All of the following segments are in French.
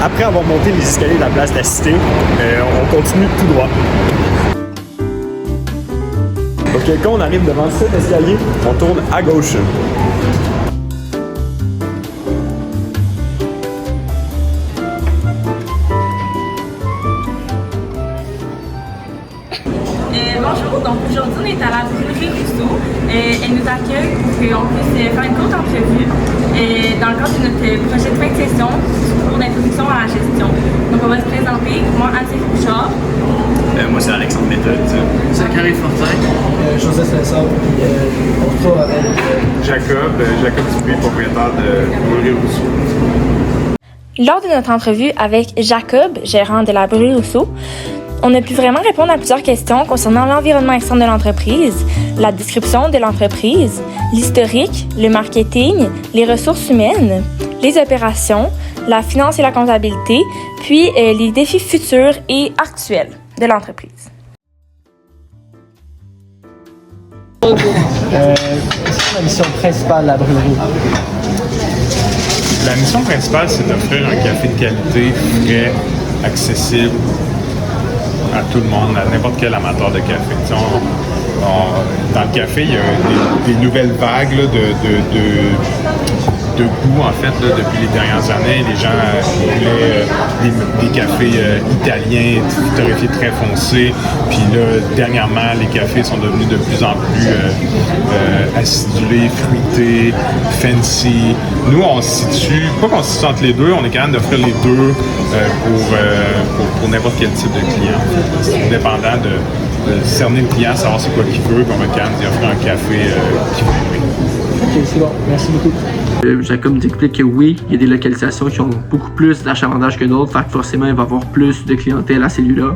après avoir monté les escaliers de la place de la Cité, on continue tout droit. Donc quand on arrive devant cet escalier, on tourne à gauche. Bonjour, donc aujourd'hui on est à la brûlerie Rousseau. Elle nous accueille pour qu'on puisse faire une courte entrevue dans le cadre de notre projet de fin de session sur cours d'introduction à la gestion. Donc on va se présenter. Moi, Anne-Sophie Bouchard. Moi c'est Alexandre Méthode. Zachary Fortin. Joseph Lessard. Jacob Dupuis, propriétaire de Brûlerie Rousseau. Lors de notre entrevue avec Jacob, gérant de la brûlerie Rousseau, on a pu vraiment répondre à plusieurs questions concernant l'environnement externe de l'entreprise, la description de l'entreprise, l'historique, le marketing, les ressources humaines, les opérations, la finance et la comptabilité, puis les défis futurs et actuels de l'entreprise. C'est la mission principale de la brûlerie? La mission principale, c'est d'offrir un café de qualité, frais, accessible à tout le monde, à n'importe quel amateur de café. Dans le café, il y a des nouvelles vagues là, de goût, en fait, là, depuis les dernières années. Les gens voulaient des cafés italiens, torréfiés très foncés. Puis là, dernièrement, les cafés sont devenus de plus en plus acidulés, fruités, fancy. Nous, on se situe, pas qu'on se situe entre les deux, on est capable d'offrir les deux pour n'importe quel type de client. C'est dépendant de cerner le client, savoir c'est quoi qu'il veut, puis on va être capable d'y offrir un café qui veut. Ok, c'est bon. Merci beaucoup. Jacob nous explique que oui, il y a des localisations qui ont beaucoup plus d'achalandage que d'autres, fait que forcément il va y avoir plus de clientèle à celui-là.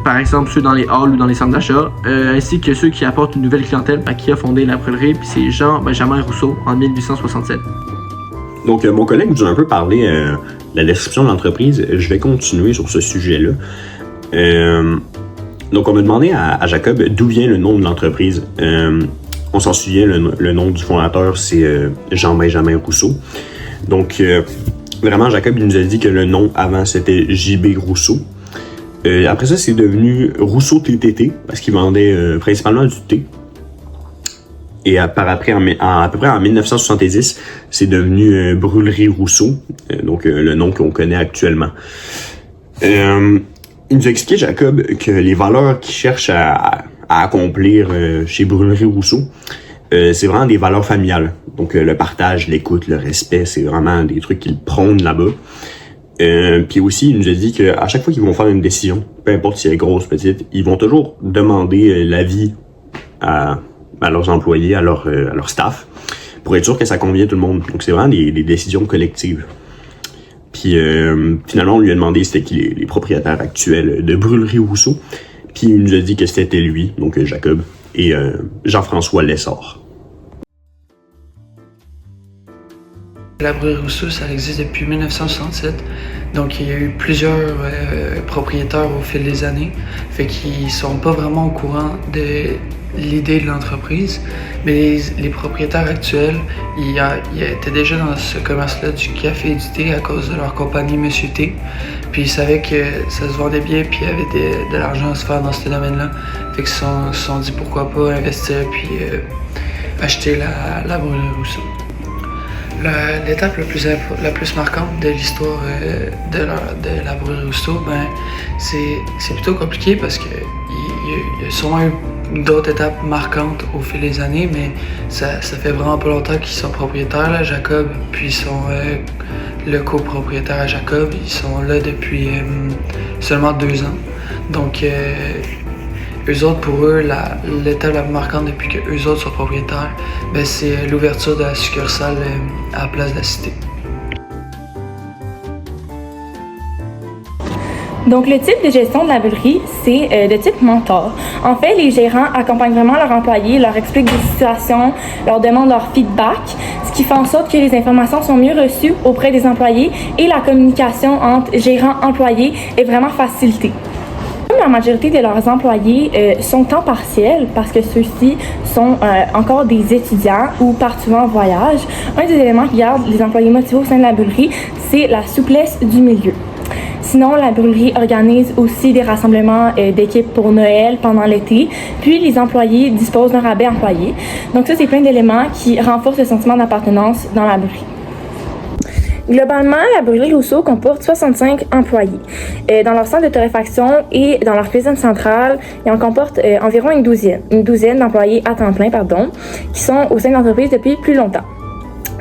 Par exemple, ceux dans les halls ou dans les centres d'achat, ainsi que ceux qui apportent une nouvelle clientèle, qui a fondé la brûlerie, puis c'est Jean-Benjamin Rousseau en 1867. Donc, mon collègue nous a un peu parlé de la description de l'entreprise. Je vais continuer sur ce sujet-là. Donc, on m'a demandé à Jacob d'où vient le nom de l'entreprise. On s'en souvient, le nom du fondateur, c'est Jean-Benjamin Rousseau. Donc, vraiment, Jacob il nous a dit que le nom avant, c'était J.B. Rousseau. Après ça, c'est devenu Rousseau TTT, parce qu'il vendait principalement du thé. Et à peu près en 1970, c'est devenu Brûlerie Rousseau, donc le nom qu'on connaît actuellement. Il nous a expliqué, Jacob, que les valeurs qu'il cherche à accomplir chez Brûlerie Rousseau, c'est vraiment des valeurs familiales. Donc le partage, l'écoute, le respect, c'est vraiment des trucs qu'il prône là-bas. Puis aussi, il nous a dit qu'à chaque fois qu'ils vont faire une décision, peu importe si elle est grosse, petite, ils vont toujours demander l'avis à leurs employés, à leur staff, pour être sûr que ça convient à tout le monde. Donc c'est vraiment des décisions collectives. Puis finalement, on lui a demandé c'était qui les propriétaires actuels de Brûlerie Rousseau. Puis il nous a dit que c'était lui, donc Jacob, et Jean-François Lessard. La brûlerie Rousseau, ça existe depuis 1967. Donc, il y a eu plusieurs propriétaires au fil des années. Fait qu'ils sont pas vraiment au courant de l'idée de l'entreprise. Mais les propriétaires actuels, ils étaient déjà dans ce commerce-là du café et du thé à cause de leur compagnie Monsieur T. Puis ils savaient que ça se vendait bien puis il y avait de l'argent à se faire dans ce domaine-là. Fait qu'ils se sont dit pourquoi pas investir puis acheter la brûlerie Rousseau. L'étape la plus marquante de l'histoire de la brûlerie Rousseau, c'est plutôt compliqué parce que il y a sûrement eu d'autres étapes marquantes au fil des années, mais ça fait vraiment pas longtemps qu'ils sont propriétaires, là, Jacob, puis ils sont le copropriétaire à Jacob, ils sont là depuis seulement 2 ans. Donc eux autres, pour eux, l'étape la plus marquante depuis que eux autres sont propriétaires, c'est l'ouverture de la succursale à la place de la Cité. Donc, le type de gestion de la brûlerie, c'est de type mentor. En fait, les gérants accompagnent vraiment leurs employés, leur expliquent des situations, leur demandent leur feedback, ce qui fait en sorte que les informations sont mieux reçues auprès des employés et la communication entre gérants et employés est vraiment facilitée. Comme la majorité de leurs employés sont temps partiel parce que ceux-ci sont encore des étudiants ou partent souvent en voyage. Un des éléments qui garde les employés motivés au sein de la brûlerie, c'est la souplesse du milieu. Sinon, la brûlerie organise aussi des rassemblements d'équipes pour Noël pendant l'été, puis les employés disposent d'un rabais employé. Donc ça, c'est plein d'éléments qui renforcent le sentiment d'appartenance dans la brûlerie. Globalement, la brûlerie Rousseau comporte 65 employés. Dans leur centre de torréfaction et dans leur cuisine centrale, il en comporte environ une douzaine d'employés à temps plein, qui sont au sein de l'entreprise depuis plus longtemps.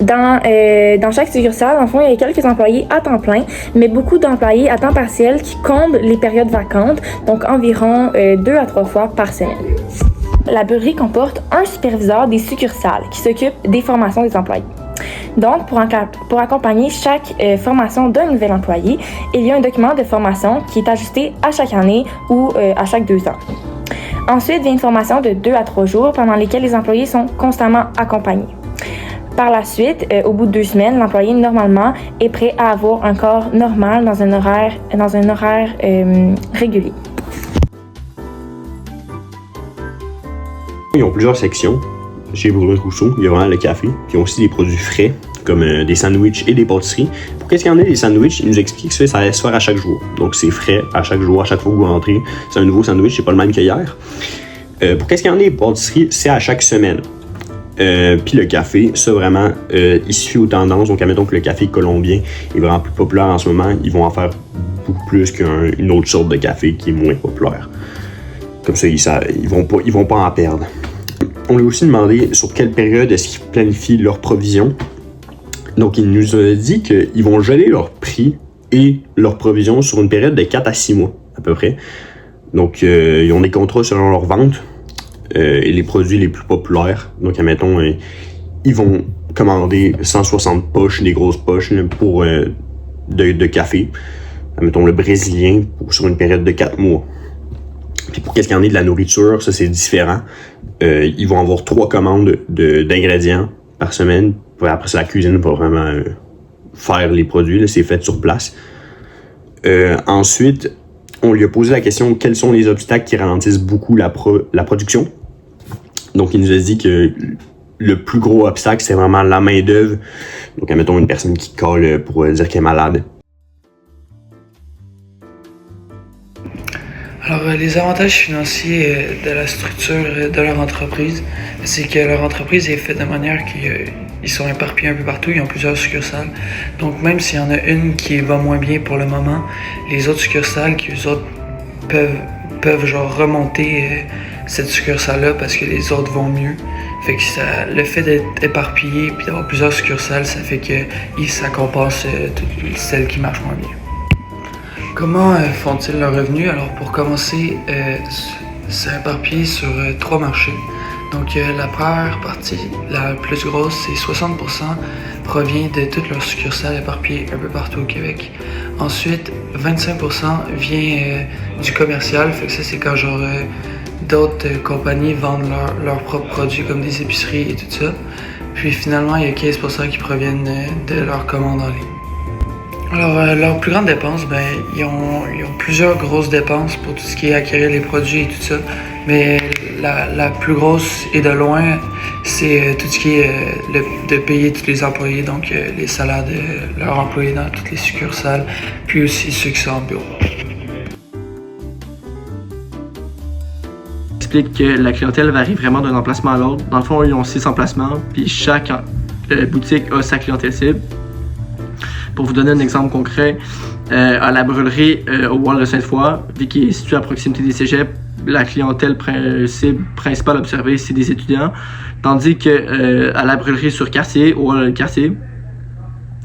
Dans chaque succursale, en fond, il y a quelques employés à temps plein, mais beaucoup d'employés à temps partiel qui comblent les périodes vacantes, donc environ 2 à 3 fois par semaine. La brûlerie comporte un superviseur des succursales qui s'occupe des formations des employés. Donc, pour accompagner chaque formation d'un nouvel employé, il y a un document de formation qui est ajusté à chaque année ou à chaque 2 ans. Ensuite, vient une formation de 2 à 3 jours pendant lesquels les employés sont constamment accompagnés. Par la suite, au bout de 2 semaines, l'employé, normalement, est prêt à avoir un corps normal dans un horaire régulier. Ils ont plusieurs sections. Chez Brûlerie Rousseau, il y a vraiment le café. Puis ils ont aussi des produits frais, comme des sandwichs et des pâtisseries. Pour qu'est-ce qu'il y en a des sandwichs, ils nous expliquent que ça va se faire à chaque jour. Donc c'est frais à chaque jour, à chaque fois que vous rentrez. C'est un nouveau sandwich, c'est pas le même qu'hier. Pour qu'est-ce qu'il y en a des pâtisseries, c'est à chaque semaine. Puis le café, ça vraiment, il se fie aux tendances. Donc admettons que le café colombien est vraiment plus populaire en ce moment, ils vont en faire beaucoup plus qu'une autre sorte de café qui est moins populaire. Comme ça, ils vont pas en perdre. On lui a aussi demandé sur quelle période est-ce qu'ils planifient leur provision. Donc il nous a dit qu'ils vont geler leur prix et leur provision sur une période de 4 à 6 mois à peu près. Donc ils ont des contrats selon leur vente. Et les produits les plus populaires. Donc, admettons, ils vont commander 160 poches, des grosses poches pour de café. Admettons, le brésilien sur une période de 4 mois. Puis pour qu'est-ce qu'il y en ait de la nourriture, ça c'est différent. Ils vont avoir 3 commandes d'ingrédients par semaine. Après ça, la cuisine va vraiment faire les produits. Là, c'est fait sur place. Ensuite, on lui a posé la question quels sont les obstacles qui ralentissent beaucoup la production. Donc, il nous a dit que le plus gros obstacle, c'est vraiment la main-d'œuvre. Donc, admettons une personne qui colle pour dire qu'elle est malade. Alors, les avantages financiers de la structure de leur entreprise, c'est que leur entreprise est faite de manière qu'ils sont éparpillés un peu partout, ils ont plusieurs succursales. Donc, même s'il y en a une qui va moins bien pour le moment, les autres succursales qui, eux autres, peuvent genre remonter cette succursale-là parce que les autres vont mieux. Fait que le fait d'être éparpillé puis d'avoir plusieurs succursales, ça fait que ça compense toutes celles qui marchent moins bien. Comment font-ils leur revenu? Alors pour commencer, c'est éparpillé sur 3 marchés. Donc la première partie, la plus grosse, c'est 60% provient de toutes leurs succursales éparpillées un peu partout au Québec. Ensuite, 25% vient du commercial, fait que ça c'est quand genre d'autres compagnies vendent leurs propres produits comme des épiceries et tout ça. Puis finalement, il y a 15% qui proviennent de leurs commandes en ligne. Alors, leurs plus grandes dépenses, ils ont plusieurs grosses dépenses pour tout ce qui est acquérir les produits et tout ça. Mais la plus grosse et de loin, c'est tout ce qui est de payer tous les employés, donc les salaires de leurs employés dans toutes les succursales, puis aussi ceux qui sont en bureau. Explique que la clientèle varie vraiment d'un emplacement à l'autre. Dans le fond, ils ont 6 emplacements, puis chaque boutique a sa clientèle cible. Pour vous donner un exemple concret, à la brûlerie au Wall de Sainte-Foy, vu qu'il est situé à proximité des cégeps, la clientèle principale observée, c'est des étudiants. Tandis que à la brûlerie sur Cartier, au Wall de Cartier,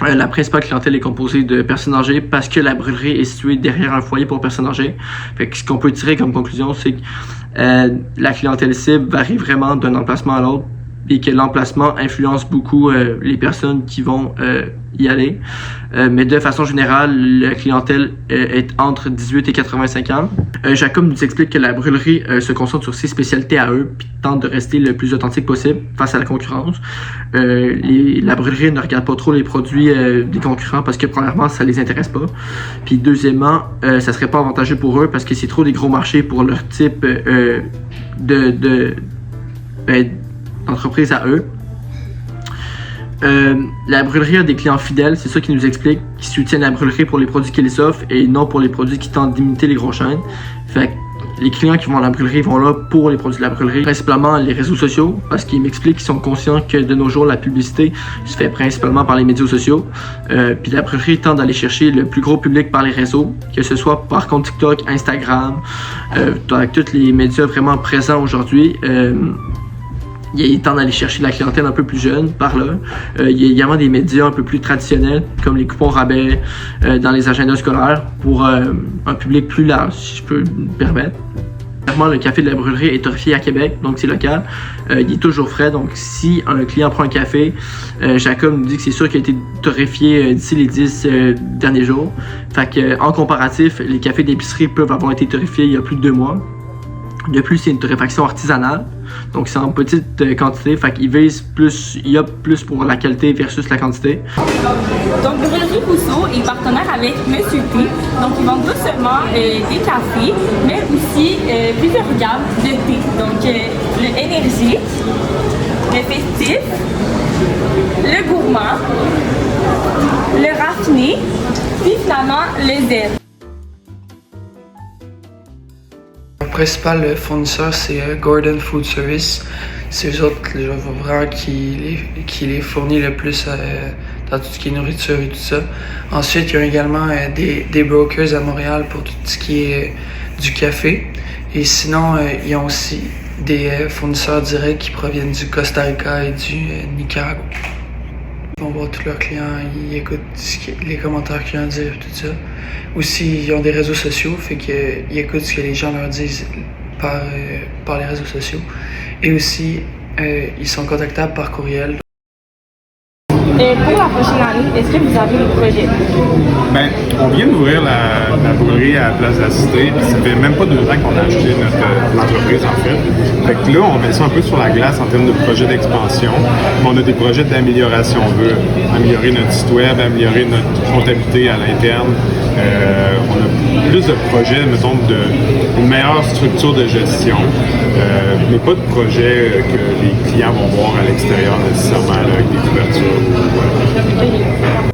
la principale clientèle est composée de personnes âgées parce que la brûlerie est située derrière un foyer pour personnes âgées. Fait que ce qu'on peut tirer comme conclusion, c'est que la clientèle cible varie vraiment d'un emplacement à l'autre. et que l'emplacement influence beaucoup les personnes qui vont y aller. Mais de façon générale, la clientèle est entre 18 et 85 ans. Jacob nous explique que la brûlerie se concentre sur ses spécialités à eux puis tente de rester le plus authentique possible face à la concurrence. La brûlerie ne regarde pas trop les produits des concurrents parce que premièrement, ça les intéresse pas. Puis deuxièmement, ça serait pas avantageux pour eux parce que c'est trop des gros marchés pour leur type d'entreprise à eux. La brûlerie a des clients fidèles, c'est ça qui nous explique, qui soutiennent la brûlerie pour les produits qu'ils offrent et non pour les produits qui tentent d'imiter les grosses chaînes. Fait que les clients qui vont à la brûlerie vont là pour les produits de la brûlerie, principalement les réseaux sociaux, parce qu'ils m'expliquent qu'ils sont conscients que de nos jours la publicité se fait principalement par les médias sociaux. Puis la brûlerie tente d'aller chercher le plus gros public par les réseaux, que ce soit par compte TikTok, Instagram, avec tous les médias vraiment présents aujourd'hui. Il tente d'aller chercher la clientèle un peu plus jeune par là. Il y a également des médias un peu plus traditionnels, comme les coupons rabais dans les agendas scolaires, pour un public plus large, si je peux me permettre. Clairement, le café de la brûlerie est torréfié à Québec, donc c'est local. Il est toujours frais, donc si un client prend un café, Jacob nous dit que c'est sûr qu'il a été torréfié d'ici les 10 derniers jours. Fait que, en comparatif, les cafés d'épicerie peuvent avoir été torréfiés il y a plus de 2 mois. De plus, c'est une torréfaction artisanale, donc c'est en petite quantité, fait qu'il vise plus, il y a plus pour la qualité versus la quantité. Donc, Brûlerie Rousseau est partenaire avec Monsieur P. Donc, ils vendent non seulement des cafés, mais aussi plusieurs gammes de thé. Donc, le énergie, le festif, le gourmand, le raffiné, puis finalement le zen. Le principal fournisseur, c'est Gordon Food Service. C'est eux autres vraiment qui les fournit le plus dans tout ce qui est nourriture et tout ça. Ensuite, ils ont également des brokers à Montréal pour tout ce qui est du café. Et sinon, ils ont aussi des fournisseurs directs qui proviennent du Costa Rica et du Nicaragua. Ils vont voir tous leurs clients, ils écoutent les commentaires qu'ils ont à dire, tout ça. Aussi, ils ont des réseaux sociaux, fait qu'ils écoutent ce que les gens leur disent par les réseaux sociaux. Et aussi, ils sont contactables par courriel. Pour la prochaine année, est-ce que vous avez des projets? Ben, on vient d'ouvrir la brûlerie à la Place de la Cité, puis ça fait même pas 2 ans qu'on a acheté l'entreprise en fait. Fait que là, on met ça un peu sur la glace en termes de projets d'expansion, mais on a des projets d'amélioration. On veut améliorer notre site web, améliorer notre comptabilité à l'interne. On a plus de projets, mettons, une meilleure structure de gestion, mais pas de projets que les clients vont voir à l'extérieur nécessairement, là, avec des couvertures. Voilà.